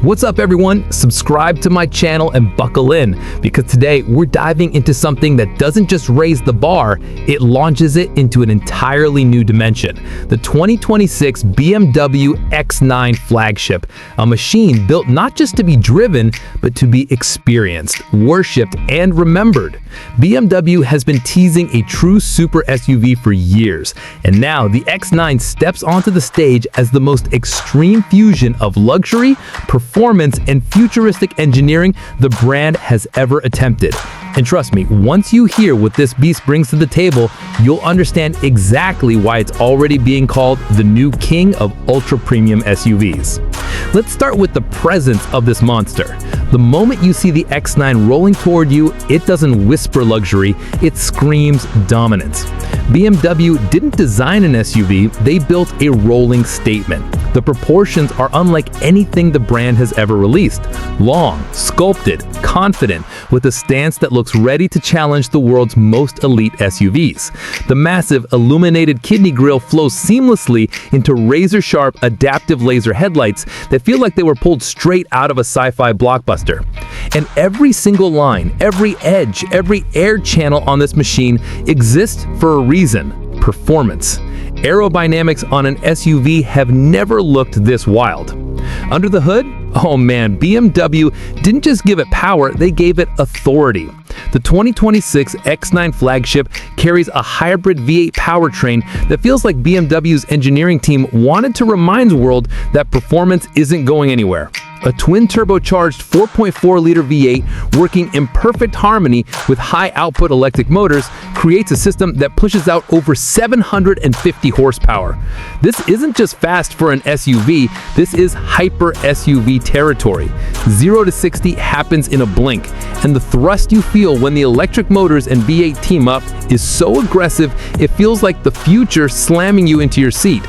What's up everyone? Subscribe to my channel and buckle in, because today we're diving into something that doesn't just raise the bar, it launches it into an entirely new dimension. The 2026 BMW X9 Flagship, a machine built not just to be driven, but to be experienced, worshipped, and remembered. BMW has been teasing a true super SUV for years, and now the X9 steps onto the stage as the most extreme fusion of luxury, performance, and futuristic engineering the brand has ever attempted. And trust me, once you hear what this beast brings to the table, you'll understand exactly why it's already being called the new king of ultra-premium SUVs. Let's start with the presence of this monster. The moment you see the X9 rolling toward you, it doesn't whisper luxury, it screams dominance. BMW didn't design an SUV, they built a rolling statement. The proportions are unlike anything the brand has ever released. Long, sculpted, confident, with a stance that looks ready to challenge the world's most elite SUVs. The massive illuminated kidney grille flows seamlessly into razor-sharp adaptive laser headlights that feel like they were pulled straight out of a sci-fi blockbuster. And every single line, every edge, every air channel on this machine exists for a reason: performance. Aerodynamics on an SUV have never looked this wild. Under the hood, oh man, BMW didn't just give it power, they gave it authority. The 2026 X9 Flagship carries a hybrid V8 powertrain that feels like BMW's engineering team wanted to remind the world that performance isn't going anywhere. A twin-turbocharged 4.4-liter V8 working in perfect harmony with high-output electric motors creates a system that pushes out over 750 horsepower. This isn't just fast for an SUV, this is hyper SUV territory. 0 to 60 happens in a blink, and the thrust you feel when the electric motors and V8 team up is so aggressive it feels like the future slamming you into your seat.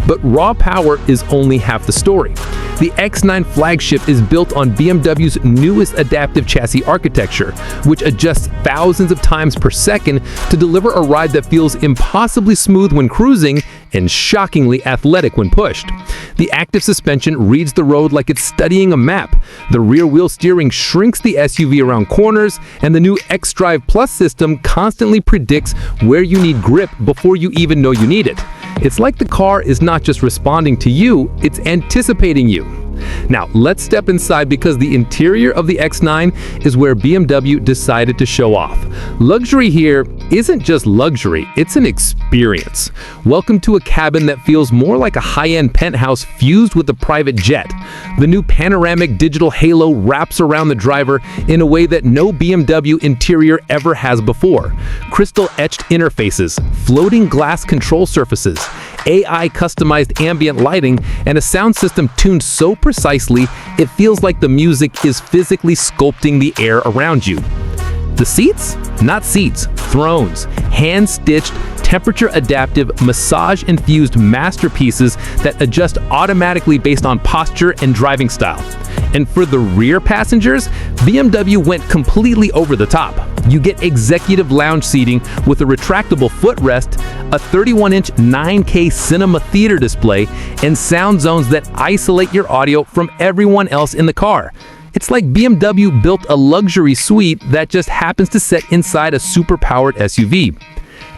But raw power is only half the story. The X9 Flagship is built on BMW's newest adaptive chassis architecture, which adjusts thousands of times per second to deliver a ride that feels impossibly smooth when cruising and shockingly athletic when pushed. The active suspension reads the road like it's studying a map. The rear-wheel steering shrinks the SUV around corners, and the new xDrive Plus system constantly predicts where you need grip before you even know you need it. It's like the car is not just responding to you, it's anticipating you. Now, let's step inside, because the interior of the X9 is where BMW decided to show off. Luxury here isn't just luxury, it's an experience. Welcome to a cabin that feels more like a high-end penthouse fused with a private jet. The new panoramic digital halo wraps around the driver in a way that no BMW interior ever has before. Crystal-etched interfaces, floating glass control surfaces, AI customized ambient lighting, and a sound system tuned so precisely it feels like the music is physically sculpting the air around you. The seats? Not seats, thrones, hand-stitched, temperature-adaptive, massage-infused masterpieces that adjust automatically based on posture and driving style. And for the rear passengers, BMW went completely over the top. You get executive lounge seating with a retractable footrest, a 31-inch 9K cinema theater display, and sound zones that isolate your audio from everyone else in the car. It's like BMW built a luxury suite that just happens to sit inside a super-powered SUV.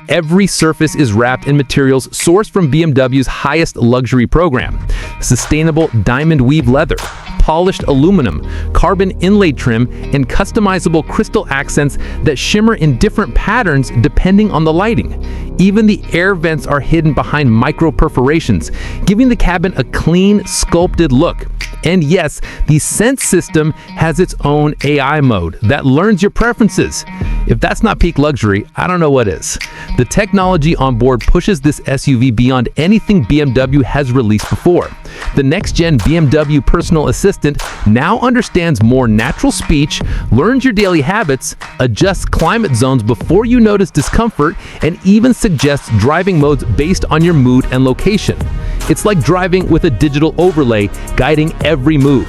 Every surface is wrapped in materials sourced from BMW's highest luxury program: sustainable diamond weave leather, polished aluminum, carbon inlay trim, and customizable crystal accents that shimmer in different patterns depending on the lighting. Even the air vents are hidden behind micro perforations, giving the cabin a clean, sculpted look. And yes, the Sense system has its own AI mode that learns your preferences. If that's not peak luxury, I don't know what is. The technology on board pushes this SUV beyond anything BMW has released before. The next-gen BMW personal assistant now understands more natural speech, learns your daily habits, adjusts climate zones before you notice discomfort, and even suggests driving modes based on your mood and location. It's like driving with a digital overlay guiding every move.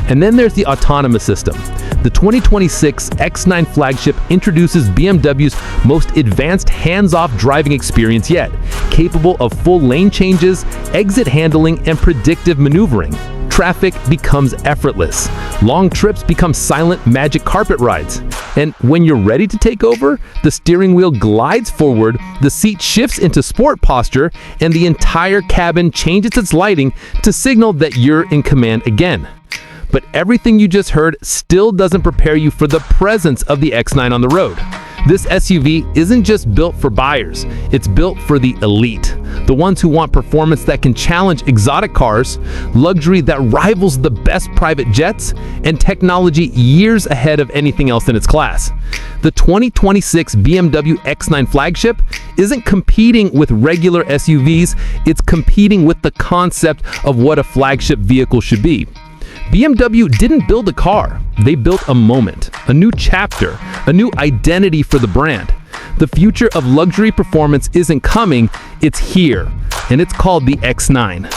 And then there's the autonomous system. The 2026 X9 Flagship introduces BMW's most advanced hands-off driving experience yet, capable of full lane changes, exit handling, and predictive maneuvering. traffic becomes effortless. Long trips become silent magic carpet rides. And when you're ready to take over, the steering wheel glides forward, the seat shifts into sport posture, and the entire cabin changes its lighting to signal that you're in command again. But everything you just heard still doesn't prepare you for the presence of the X9 on the road. This SUV isn't just built for buyers, it's built for the elite. The ones who want performance that can challenge exotic cars, luxury that rivals the best private jets, and technology years ahead of anything else in its class. The 2026 BMW X9 Flagship isn't competing with regular SUVs, it's competing with the concept of what a flagship vehicle should be. BMW didn't build a car, they built a moment, a new chapter, a new identity for the brand. The future of luxury performance isn't coming, it's here, and it's called the X9.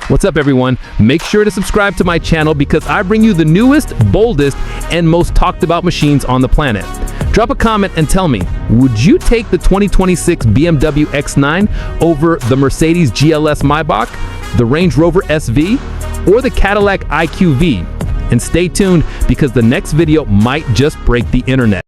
What's up, everyone? Make sure to subscribe to my channel because I bring you the newest, boldest, and most talked about machines on the planet. Drop a comment and tell me, would you take the 2026 BMW X9 over the Mercedes GLS Maybach, the Range Rover SV, or the Cadillac IQ-V? And stay tuned because the next video might just break the internet.